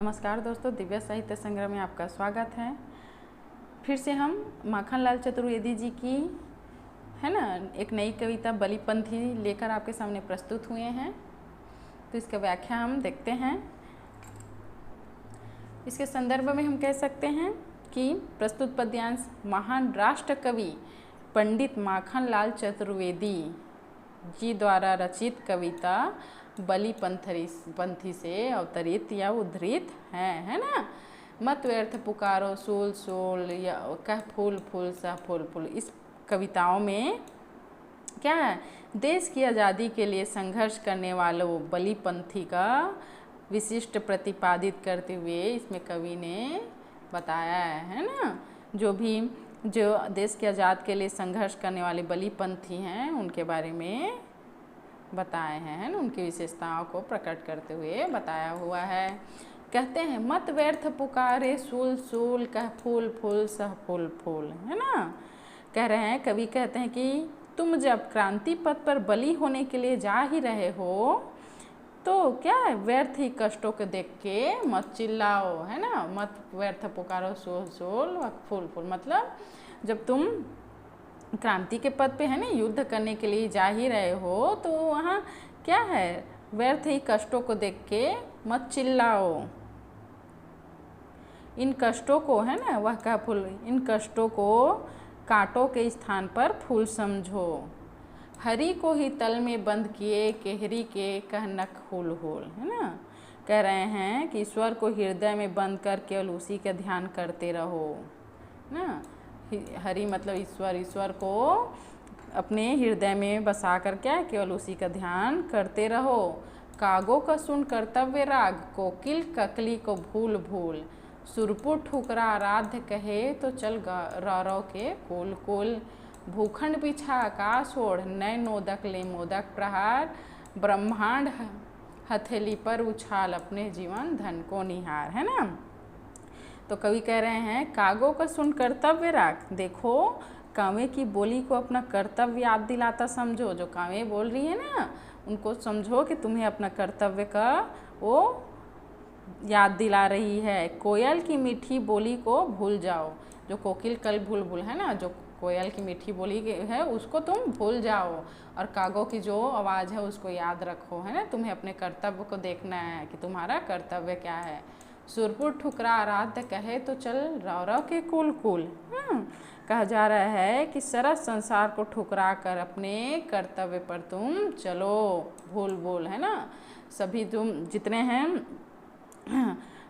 नमस्कार दोस्तों, दिव्य साहित्य संग्रह में आपका स्वागत है। फिर से हम माखनलाल चतुर्वेदी जी की है ना एक नई कविता बलिपंथी लेकर आपके सामने प्रस्तुत हुए हैं। तो इसका व्याख्या हम देखते हैं। इसके संदर्भ में हम कह सकते हैं कि प्रस्तुत पद्यांश महान राष्ट्र कवि पंडित माखनलाल चतुर्वेदी जी द्वारा रचित कविता बलिपंथी से अवतरित या उद्धृत है ना। मत व्यर्थ पुकारो सोल सोल या कह फूल फूल सा फूल फूल। इस कविताओं में क्या है, देश की आज़ादी के लिए संघर्ष करने वालों बलिपंथी का विशिष्ट प्रतिपादित करते हुए इसमें कवि ने बताया है ना। जो देश के आज़ाद के लिए संघर्ष करने वाले बलिपंथी हैं उनके बारे में बताए हैं, है ना। उनकी विशेषताओं को प्रकट करते हुए बताया हुआ है। कहते हैं मत व्यर्थ पुकारे सूल सूल कह फूल फूल सह फूल फूल, है ना। कह रहे हैं, कवि कहते हैं कि तुम जब क्रांति पथ पर बली होने के लिए जा ही रहे हो तो क्या है, व्यर्थ ही कष्टों को देख के मत चिल्लाओ, है ना। मत व्यर्थ पुकारो सोल सोल फूल फूल, मतलब जब तुम क्रांति के पद पे है ना युद्ध करने के लिए जा ही रहे हो तो वहाँ क्या है, व्यर्थ ही कष्टों को देख के मत चिल्लाओ। इन कष्टों को है ना वह क्या फूल, इन कष्टों को कांटों के स्थान पर फूल समझो। हरि को ही तल में बंद किए केहरी के कह नख हुल हुल, है ना। कह रहे हैं कि ईश्वर को हृदय में बंद कर केवल उसी का ध्यान करते रहो ना। हरि मतलब ईश्वर, ईश्वर को अपने हृदय में बसा कर क्या केवल उसी का ध्यान करते रहो। कागों का सुन कर्तव्य राग कोकिल ककली को भूल भूल। सुरपुर ठुकरा आराध्य कहे तो चल रौरव के कुल कुल। भूखंड बिछा आकाश ओढ़ नय नोदक ले मोदक प्रहार। ब्रह्मांड हथेली पर उछाल अपने जीवन धन को निहार, है ना। तो कवि कह रहे हैं कागों का सुन कर्तव्य राग, देखो कांवे की बोली को अपना कर्तव्य याद दिलाता समझो। जो कांवे बोल रही है ना उनको समझो कि तुम्हें अपना कर्तव्य का वो याद दिला रही है। कोयल की मीठी बोली को भूल जाओ, जो कोकिल कल भूल भूल, है ना, जो कोयल की मीठी बोली है उसको तुम भूल जाओ और कागों की जो आवाज़ है उसको याद रखो, है ना। तुम्हें अपने कर्तव्य को देखना है कि तुम्हारा कर्तव्य क्या है। सुरपुर ठुकरा आराध्य कहे तो चल रौरव के कुल कुल। कहा जा रहा है कि सारा संसार को ठुकरा कर अपने कर्तव्य पर तुम चलो, भूल भूल, है ना। सभी तुम जितने हैं,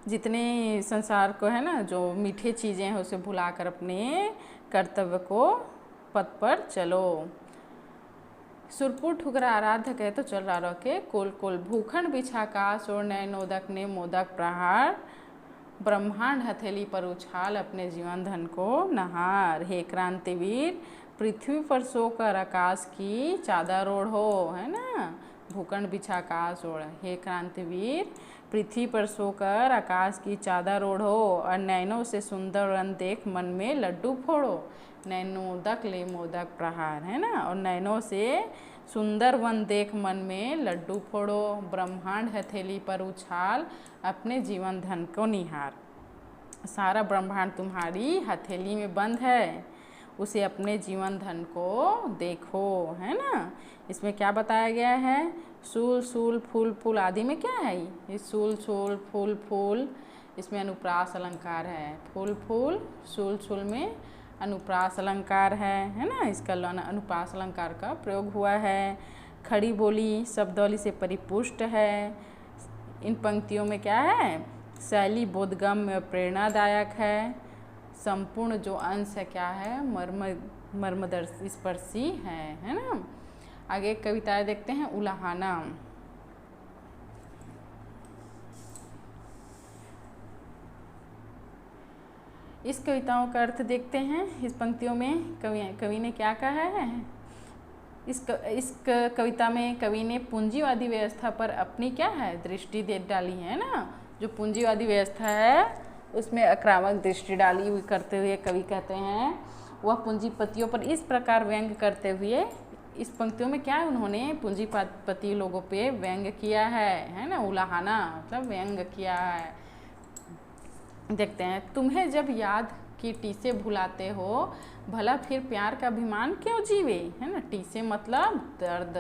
जितने संसार को है ना जो मीठे चीज़ें हैं उसे भुलाकर अपने कर्तव्य को पथ पर चलो। सुरपुर ठुकरा आराध्य कहे तो चल रौरव के कुल कुल। भूखंड बिछा आकाश और नय नोदक ने मोदक प्रहार। ब्रह्मांड हथेली पर उछाल अपने जीवन धन को नहार। हे क्रांतिवीर पृथ्वी पर सोकर आकाश की चादर ओढ़ो, है ना। भूखंड बिछा आकाश ओढ़, हे क्रांतिवीर पृथ्वी पर सोकर आकाश की चादर ओढ़ो और नैनों से सुंदर वन देख मन में लड्डू फोड़ो। नैनोदक ले मोदक प्रहार, है ना। और नैनों से सुंदर वन देख मन में लड्डू फोड़ो। ब्रह्मांड हथेली पर उछाल अपने जीवन धन को निहार। सारा ब्रह्मांड तुम्हारी हथेली में बंद है, उसे अपने जीवन धन को देखो, है ना। इसमें क्या बताया गया है, सूल सूल फूल फूल आदि में क्या है, ये सूल सूल फूल फूल, इसमें अनुप्रास अलंकार है। फूल फूल सूल सूल में अनुप्रास अलंकार है ना। इसका अनुप्रास अलंकार का प्रयोग हुआ है। खड़ी बोली शब्दावली से परिपुष्ट है। इन पंक्तियों में क्या है, शैली बोधगम्य प्रेरणादायक है। संपूर्ण जो अंश है क्या है, मर्मदर्शी स्पर्शी है ना। आगे कविताएं देखते हैं। उलाहाना, इस कविताओं का अर्थ देखते हैं। इस पंक्तियों में कवि ने क्या कहा है। इस कविता में कवि ने पूंजीवादी व्यवस्था पर अपनी क्या है दृष्टि दे डाली है ना। जो पूंजीवादी व्यवस्था है उसमें आक्रामक दृष्टि डाली हुई करते हुए कवि कहते हैं वह पूंजीपतियों पर इस प्रकार व्यंग करते हुए, इस पंक्तियों में क्या है, उन्होंने पूंजीपति लोगों पे व्यंग किया है ना। उलाहाना मतलब व्यंग किया है। देखते हैं, तुम्हें जब याद की टी से भुलाते हो, भला फिर प्यार का अभिमान क्यों जीवे, है ना। टी से मतलब दर्द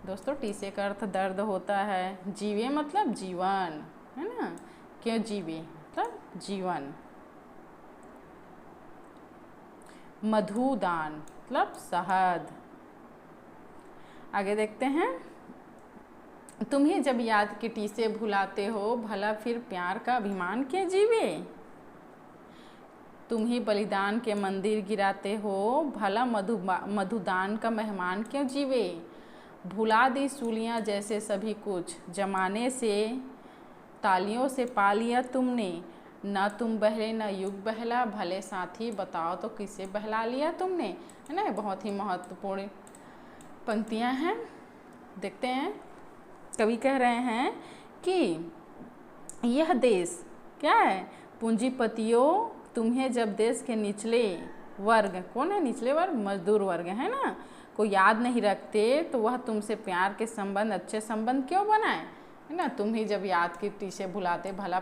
दोस्तों, टी से का अर्थ दर्द होता है। जीवे मतलब जीवन, है ना। क्यों जीवे मतलब जीवन। मधुदान मतलब शहद। आगे देखते हैं, तुम्हें जब याद की टी से भुलाते हो, भला फिर प्यार का अभिमान क्यों जीवे। तुम ही बलिदान के मंदिर गिराते हो, भला मधुदान का मेहमान क्यों जीवे। भुला दी सूलियाँ जैसे सभी कुछ, जमाने से तालियों से पा लिया तुमने। न तुम बहले न युग बहला, भले साथी बताओ तो किसे बहला लिया तुमने, है ना। बहुत ही महत्वपूर्ण पंक्तियाँ हैं। देखते हैं, कवि कह रहे हैं कि यह देश क्या है, पूंजीपतियों तुम्हें जब देश के निचले वर्ग, कौन है निचले वर्ग, मजदूर वर्ग, है ना, को याद नहीं रखते, तो वह तुमसे प्यार के संबंध, अच्छे संबंध क्यों बनाए, है ना। तुम ही जब याद की टी से भुलाते, भला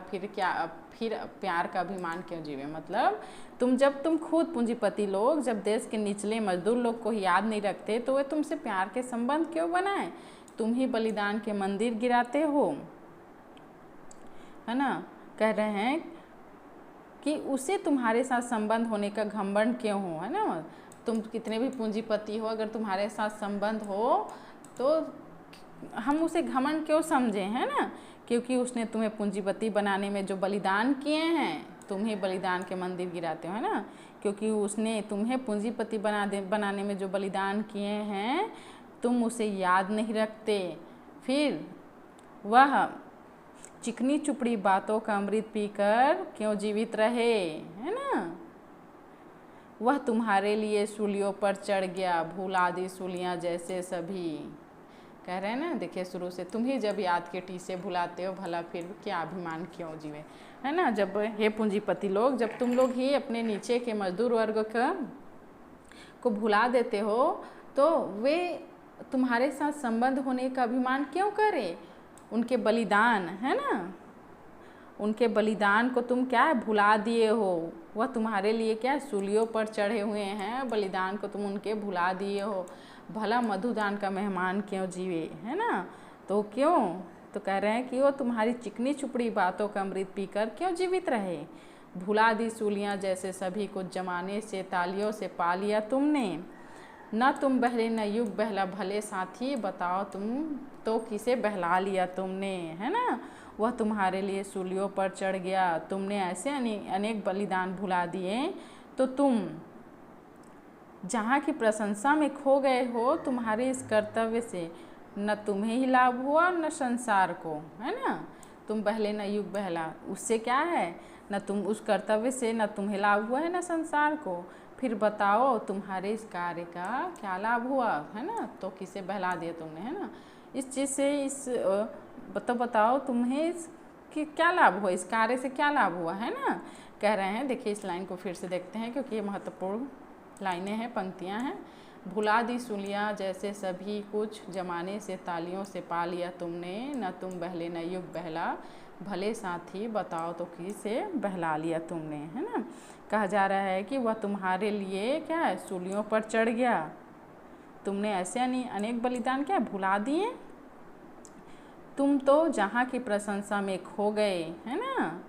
फिर प्यार का अभिमान क्यों जीवे। मतलब तुम खुद पूंजीपति लोग जब देश के निचले मजदूर लोग को याद नहीं रखते, तो वे तुमसे प्यार के संबंध क्यों बनाए। तुम ही बलिदान के मंदिर गिराते हो, है ना। कह रहे हैं कि उसे तुम्हारे साथ संबंध होने का घमंड क्यों हो, है ना। तुम कितने भी पूंजीपति हो, अगर तुम्हारे साथ संबंध हो तो हम उसे घमंड क्यों समझें, है ना। क्योंकि उसने तुम्हें पूंजीपति बनाने में जो बलिदान किए हैं, तुम ही बलिदान के मंदिर गिराते हो, है ना। क्योंकि उसने तुम्हें पूंजीपति बनाने में जो बलिदान किए हैं, तुम उसे याद नहीं रखते। फिर वह चिकनी चुपड़ी बातों का अमृत पीकर क्यों जीवित रहे, है ना। वह तुम्हारे लिए सूलियों पर चढ़ गया, भुला दी सूलियाँ जैसे सभी। कह रहे हैं ना, देखिए शुरू से, तुम ही जब याद के टी से भुलाते हो, भला फिर क्या अभिमान क्यों जीवे, है ना। जब हे पूंजीपति लोग, जब तुम लोग ही अपने नीचे के मजदूर वर्ग को भुला देते हो, तो वे तुम्हारे साथ संबंध होने का अभिमान क्यों करें। उनके बलिदान, है ना, उनके बलिदान को तुम क्या भुला दिए हो। वह तुम्हारे लिए क्या सूलियों पर चढ़े हुए हैं, बलिदान को तुम उनके भुला दिए हो। भला मधुदान का मेहमान क्यों जीवे, है ना। तो क्यों, तो कह रहे हैं कि वो तुम्हारी चिकनी चुपड़ी बातों का अमृत पीकर क्यों जीवित रहे। भुला दी सूलियाँ जैसे सभी को, जमाने से तालियों से पा लिया तुमने। न तुम बहले न युग बहला, भले साथी बताओ तुम तो किसे बहला लिया तुमने, है ना। वह तुम्हारे लिए सूलियों पर चढ़ गया, तुमने ऐसे अनेक बलिदान भुला दिए, तो तुम जहाँ की प्रशंसा में खो गए हो। तुम्हारे इस कर्तव्य से न तुम्हें ही लाभ हुआ न संसार को, है ना। तुम बहले न युग बहला, उससे क्या है, न तुम उस कर्तव्य से न तुम्हें लाभ हुआ है न संसार को। फिर बताओ तुम्हारे इस कार्य का क्या लाभ हुआ, है ना। तो किसे बहला दिया तुमने, है ना। इस चीज़ से बताओ तुम्हें कि क्या लाभ हुआ, इस कार्य से क्या लाभ हुआ, है ना। कह रहे हैं, देखिए इस लाइन को फिर से देखते हैं, क्योंकि ये महत्वपूर्ण लाइनें हैं, पंक्तियां हैं। भुला दी सूलियाँ जैसे सभी कुछ, जमाने से तालियों से पा लिया तुमने। न तुम बहले न युग बहला, भले साथी बताओ तो किसे बहला लिया तुमने, है ना। कहा जा रहा है कि वह तुम्हारे लिए क्या है, सूलियों पर चढ़ गया, तुमने ऐसे अनेक बलिदान क्या भुला दिए। तुम तो जहाँ की प्रशंसा में खो गए, है ना।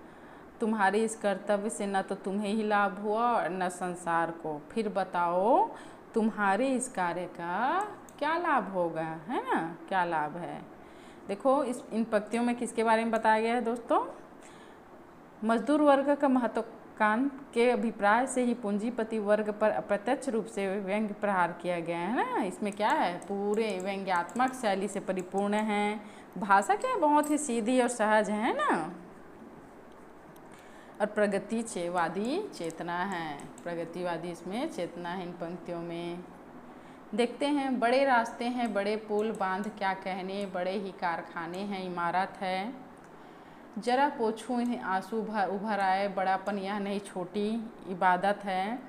तुम्हारे इस कर्तव्य से न तो तुम्हें ही लाभ हुआ और न संसार को। फिर बताओ तुम्हारे इस कार्य का क्या लाभ होगा, है ना, क्या लाभ है। देखो इन पंक्तियों में किसके बारे में बताया गया है दोस्तों, मजदूर वर्ग का महत्वाकांक्षा के अभिप्राय से ही पूंजीपति वर्ग पर अप्रत्यक्ष रूप से व्यंग्य प्रहार किया गया है ना। इसमें क्या है, पूरे व्यंग्यात्मक शैली से परिपूर्ण है। भाषा क्या है, बहुत ही सीधी और सहज है ना, और प्रगतिवादी चेतना है, प्रगतिवादी इसमें चेतना है इन पंक्तियों में। देखते हैं, बड़े रास्ते हैं बड़े पुल बांध क्या कहने, बड़े ही कारखाने हैं इमारत है, जरा पोछूं इन्हें आंसू उभर आए, बड़ापन यह नहीं छोटी इबादत है,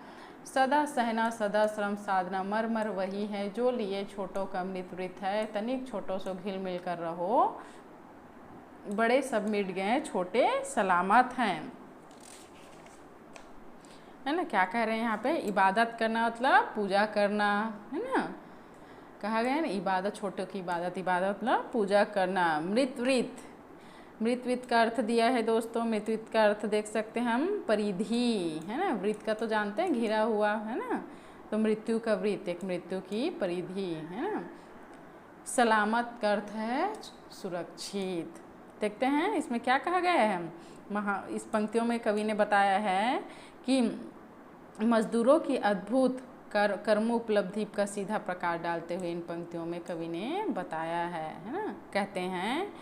सदा सहना सदा श्रम साधना, मर मर वही है जो लिए छोटों का अमृत वृत है, तनिक छोटों से घिल मिल कर रहो बड़े सब मिट गए, छोटे सलामत हैं। है ना, क्या कह रहे हैं यहाँ पे? इबादत करना मतलब पूजा करना, है ना। कहा गया है ना, इबादत, छोटों की इबादत, इबादत मतलब पूजा करना। मृतवृत, मृतवृत का अर्थ दिया है दोस्तों। मृतवृत का अर्थ देख सकते हैं हम, परिधि, है ना। वृत्त का तो जानते हैं, घिरा हुआ, है ना। तो मृत्यु का वृत्त, एक मृत्यु की परिधि, है ना। सलामत का अर्थ है सुरक्षित। देखते हैं इसमें क्या कहा गया है। इस पंक्तियों में कवि ने बताया है कि मजदूरों की अद्भुत कर्मोपलब्धि का सीधा प्रकाश डालते हुए इन पंक्तियों में कवि ने बताया है ना। कहते हैं,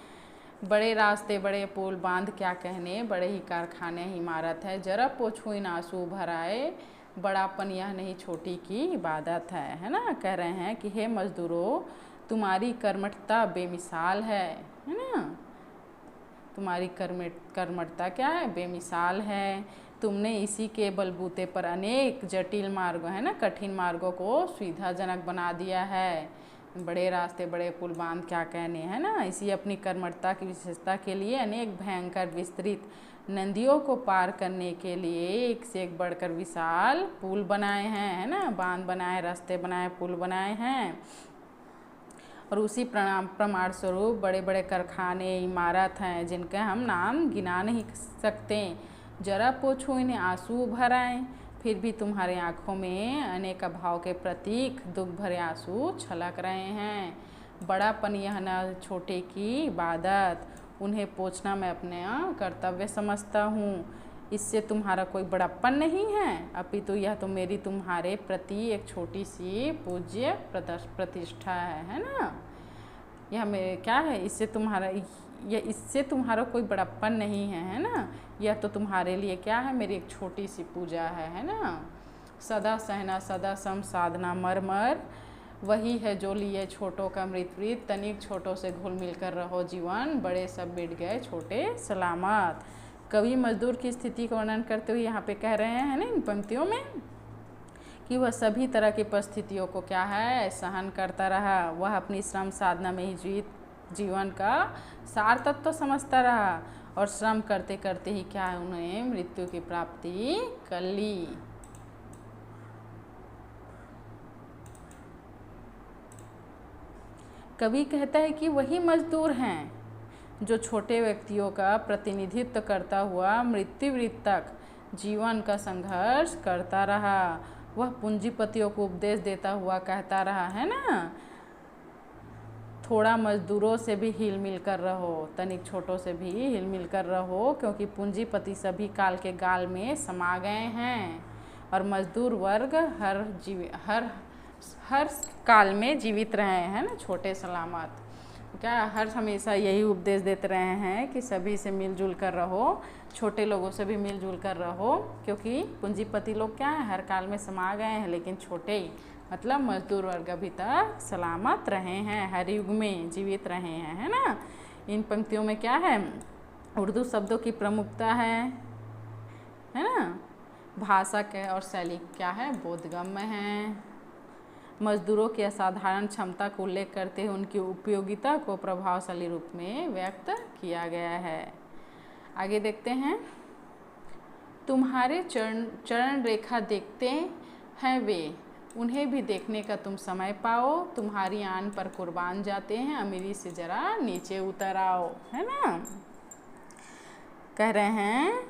बड़े रास्ते बड़े पुल बांध क्या कहने, बड़े ही कारखाने इमारत है, जरा पोछो इन आंसू भर आए, बड़ापन यह नहीं छोटी की इबादत है ना। कह रहे हैं कि हे मजदूरों, तुम्हारी कर्मठता बेमिसाल है ना। तुम्हारी कर्मठता क्या है? बेमिसाल है। तुमने इसी के बलबूते पर अनेक जटिल मार्गों, है ना, कठिन मार्गों को सुविधाजनक बना दिया है। बड़े रास्ते बड़े पुल बांध क्या कहने, है ना। इसी अपनी कर्मठता की विशेषता के लिए अनेक भयंकर विस्तृत नदियों को पार करने के लिए एक से एक बढ़कर विशाल पुल बनाए हैं, है ना। बांध बनाए, रास्ते बनाए, पुल बनाए हैं। और उसी प्रमाण स्वरूप बड़े बड़े कारखाने इमारत हैं जिनके हम नाम गिना नहीं सकते। जरा पोछो इन्हें आंसू भर आए, फिर भी तुम्हारे आँखों में अनेक अभाव के प्रतीक दुख भरे आंसू छलक रहे हैं। बड़ापन यह न छोटे की इबादत, उन्हें पोछना मैं अपने कर्तव्य समझता हूँ। इससे तुम्हारा कोई बड़प्पन नहीं है, अपितु यह तो मेरी तुम्हारे प्रति एक छोटी सी पूज्य प्रतिष्ठा है ना। यह मेरे क्या है, इससे तुम्हारा कोई बड़प्पन नहीं है ना। यह तो तुम्हारे लिए क्या है, मेरी एक छोटी सी पूजा है ना। सदा सहना सदा सम साधना मरमर, वही है जो लिए छोटों का मृतवृत्त, तनिक छोटों से घुल मिल कर रहो जीवन, बड़े सब मिट गए छोटे सलामत। कवि मजदूर की स्थिति का वर्णन करते हुए यहाँ पे कह रहे हैं ना इन पंक्तियों में कि वह सभी तरह की परिस्थितियों को क्या है, सहन करता रहा। वह अपनी श्रम साधना में ही जीवन का सार तत्व तो समझता रहा, और श्रम करते करते ही क्या है, उन्हें मृत्यु की प्राप्ति कर ली। कवि कहता है कि वही मजदूर हैं जो छोटे व्यक्तियों का प्रतिनिधित्व करता हुआ मृत्युवृत्त तक जीवन का संघर्ष करता रहा। वह पूंजीपतियों को उपदेश देता हुआ कहता रहा, है ना, थोड़ा मजदूरों से भी हिल मिल कर रहो, तनिक छोटों से भी हिल मिल कर रहो, क्योंकि पूंजीपति सभी काल के गाल में समा गए हैं और मजदूर वर्ग हर काल में जीवित रहे हैं ना, छोटे सलामत। क्या हर हमेशा यही उपदेश देते रहे हैं कि सभी से मिलजुल कर रहो, छोटे लोगों से भी मिलजुल कर रहो, क्योंकि पूंजीपति लोग क्या है, हर काल में समा गए हैं, लेकिन छोटे मतलब मजदूर वर्ग अभी तक सलामत रहे हैं, हर युग में जीवित रहे हैं, है ना। इन पंक्तियों में क्या है, उर्दू शब्दों की प्रमुखता है ना। भाषा के और शैली क्या है, बोधगम्य है। मजदूरों की असाधारण क्षमता को उल्लेख करते हुए उनकी उपयोगिता को प्रभावशाली रूप में व्यक्त किया गया है। आगे देखते हैं, तुम्हारे चरण रेखा देखते हैं वे, उन्हें भी देखने का तुम समय पाओ, तुम्हारी आन पर कुर्बान जाते हैं, अमीरी से जरा नीचे उतर आओ, है ना। कह रहे हैं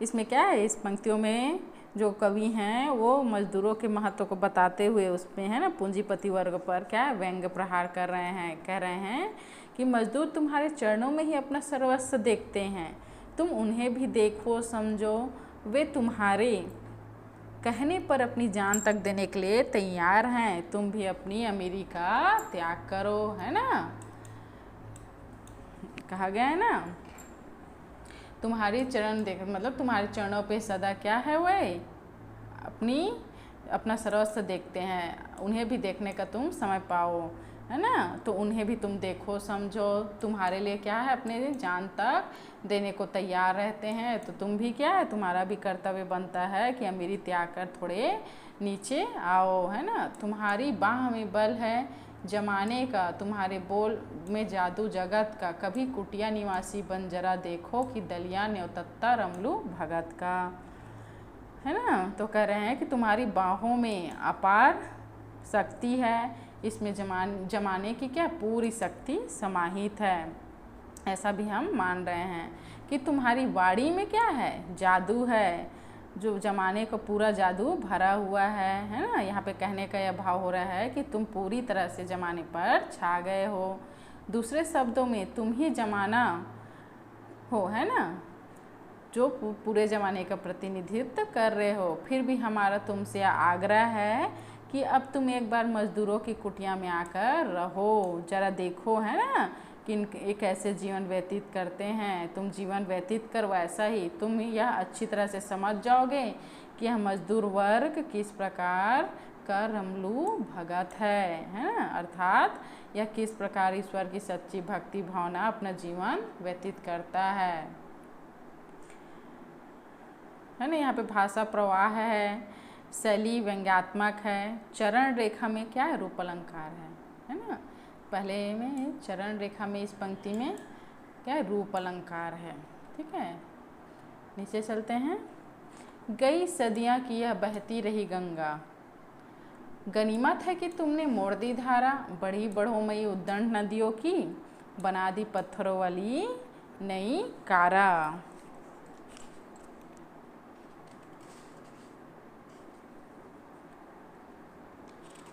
इसमें क्या है, इस पंक्तियों में जो कवि हैं वो मजदूरों के महत्व को बताते हुए उसमें, है ना, पूंजीपति वर्ग पर क्या व्यंग्य प्रहार कर रहे हैं। कह रहे हैं कि मजदूर तुम्हारे चरणों में ही अपना सर्वस्व देखते हैं, तुम उन्हें भी देखो समझो, वे तुम्हारे कहने पर अपनी जान तक देने के लिए तैयार हैं, तुम भी अपनी अमीरी का त्याग करो, है ना। कहा गया है ना, तुम्हारी चरण देख मतलब तुम्हारे चरणों पे सदा क्या है, वह अपना सर्वस्व देखते हैं, उन्हें भी देखने का तुम समय पाओ, है ना। तो उन्हें भी तुम देखो समझो, तुम्हारे लिए क्या है, अपने जान तक देने को तैयार रहते हैं, तो तुम भी क्या है, तुम्हारा भी कर्तव्य बनता है कि अमीरी त्याग कर थोड़े नीचे आओ, है ना। तुम्हारी बाह में बल है, जमाने का तुम्हारे बोल में जादू जगत का, कभी कुटिया निवासी बन जरा देखो कि दलिया न्योतत्ता रमलू भगत का, है ना। तो कह रहे हैं कि तुम्हारी बाहों में अपार शक्ति है, इसमें जमाने की क्या पूरी शक्ति समाहित है। ऐसा भी हम मान रहे हैं कि तुम्हारी वाणी में क्या है, जादू है, जो जमाने को पूरा जादू भरा हुआ है ना। यहाँ पे कहने का यह भाव हो रहा है कि तुम पूरी तरह से जमाने पर छा गए हो। दूसरे शब्दों में तुम ही जमाना हो, है ना, जो पूरे ज़माने का प्रतिनिधित्व कर रहे हो। फिर भी हमारा तुमसे आग्रह है कि अब तुम एक बार मजदूरों की कुटिया में आकर रहो, जरा देखो, है ना, कि एक ऐसे जीवन व्यतीत करते हैं। तुम जीवन व्यतीत करो, ऐसा ही तुम यह अच्छी तरह से समझ जाओगे कि यह मजदूर वर्ग किस प्रकार का रमलू भगत है ना, अर्थात यह किस प्रकार ईश्वर की सच्ची भक्ति भावना अपना जीवन व्यतीत करता है ना। यहाँ पे भाषा प्रवाह है, शैली व्यंग्यात्मक है, चरण रेखा में क्या है, रूप अलंकार है ना। पहले में चरण रेखा में इस पंक्ति में क्या है, रूप अलंकार है, ठीक है। नीचे चलते हैं। गई सदियां की यह बहती रही गंगा, गनीमत है कि तुमने मोड़ दी धारा, बढ़ी बढ़ोमयी उद्दंड नदियों की, बना दी पत्थरों वाली नई कारा।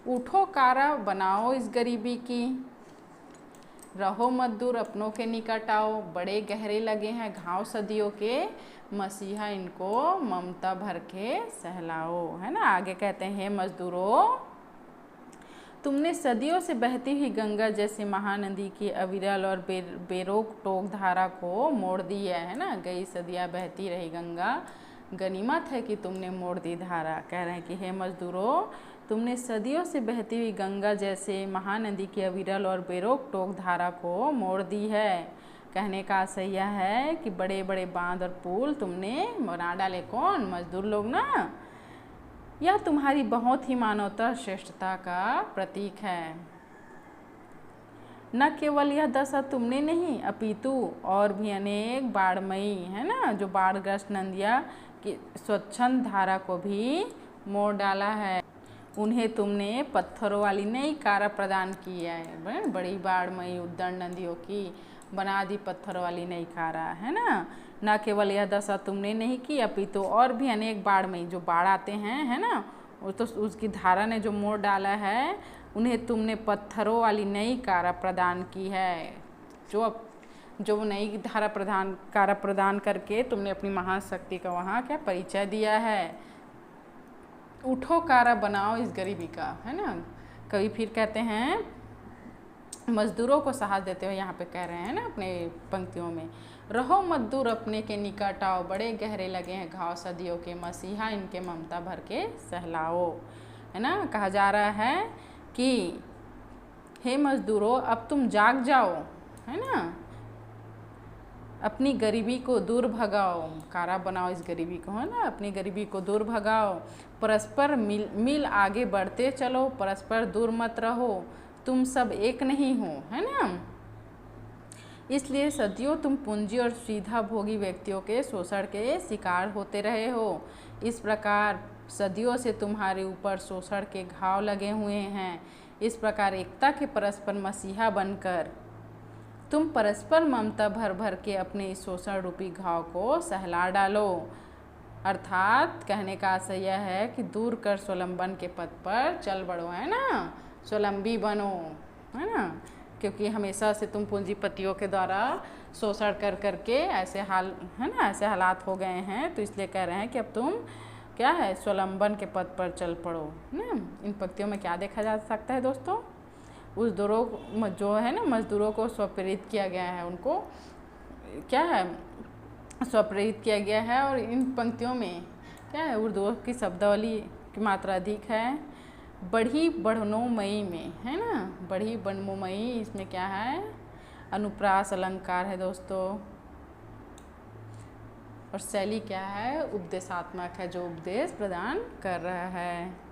उठो कारा बनाओ इस गरीबी की, रहो मत दूर अपनों के निकट आओ, बड़े गहरे लगे हैं घाव सदियों के, मसीहा इनको ममता भर के सहलाओ, है ना। आगे कहते हैं, मजदूरों तुमने सदियों से बहती हुई गंगा जैसे महानदी की अविरल और बेरोक टोक धारा को मोड़ दी है ना। गई सदियां बहती रही गंगा, गनीमत है कि तुमने मोड़ दी धारा। कह रहे हैं कि हे मजदूरों, तुमने सदियों से बहती हुई गंगा जैसे महानदी की अविरल और बेरोक टोक धारा को मोड़ दी है। कहने का आशय यह है कि बड़े बड़े बांध और पुल तुमने बना डाले, कौन, मजदूर लोग ना। यह तुम्हारी बहुत ही मानवता श्रेष्ठता का प्रतीक है। न केवल यह दशा तुमने नहीं अपितु और भी अनेक बाढ़मयी, है ना, जो बाढ़ग्रस्त नदियाँ की स्वच्छंद धारा को भी मोड़ डाला है। उन्हें तुमने पत्थरों वाली नई कारा प्रदान की है, बड़ी बाढ़मयी उद्दंड नदियों की बना दी पत्थरों वाली नई कारा, है ना। न केवल यह दशा तुमने नहीं की अपितु और भी अनेक बाढ़मयी, जो बाढ़ आते हैं, है ना, वो तो उसकी धारा ने जो मोड़ डाला है, उन्हें तुमने पत्थरों वाली नई कारा प्रदान की है। जो नई कारा प्रदान करके तुमने अपनी महाशक्ति का वहाँ क्या परिचय दिया है। उठो कारा बनाओ इस गरीबी का, है ना। कभी फिर कहते हैं, मजदूरों को साहस देते हुए यहाँ पे कह रहे हैं ना अपने पंक्तियों में, रहो मत दूर अपने के निकट आओ, बड़े गहरे लगे हैं घाव सदियों के, मसीहा इनके ममता भर के सहलाओ, है ना। कहा जा रहा है कि हे मजदूरों, अब तुम जाग जाओ, है ना, अपनी गरीबी को दूर भगाओ, कारा बनाओ इस गरीबी को, है ना, अपनी गरीबी को दूर भगाओ, परस्पर मिल आगे बढ़ते चलो, परस्पर दूर मत रहो, तुम सब एक नहीं हो, है ना। इसलिए सदियों तुम पूंजी और सीधा भोगी व्यक्तियों के शोषण के शिकार होते रहे हो। इस प्रकार सदियों से तुम्हारे ऊपर शोषण के घाव लगे हुए हैं। इस प्रकार एकता के परस्पर मसीहा बनकर तुम परस्पर ममता भर भर के अपने इस शोषण रूपी घाव को सहला डालो। अर्थात कहने का आशय यह है कि दूर कर स्वलंबन के पथ पर चल बढ़ो, है ना, स्वलंबी बनो, है ना, क्योंकि हमेशा से तुम पूंजीपतियों के द्वारा शोषण कर करके ऐसे हाल, है ना, ऐसे हालात हो गए हैं। तो इसलिए कह रहे हैं कि अब तुम क्या है, स्वलंबन के पथ पर चल पड़ो ना। इन पंक्तियों में क्या देखा जा सकता है दोस्तों, उस दोनों जो है ना मजदूरों को स्वप्रेरित किया गया है, उनको क्या है, स्वप्रेरित किया गया है। और इन पंक्तियों में क्या है, उर्दू की शब्दावली की मात्रा अधिक है। बढ़ी बढ़नोमयी में, है ना, बढ़ी बढ़नोमयी, इसमें क्या है, अनुप्रास अलंकार है दोस्तों। और शैली क्या है, उपदेशात्मक है, जो उपदेश प्रदान कर रहा है।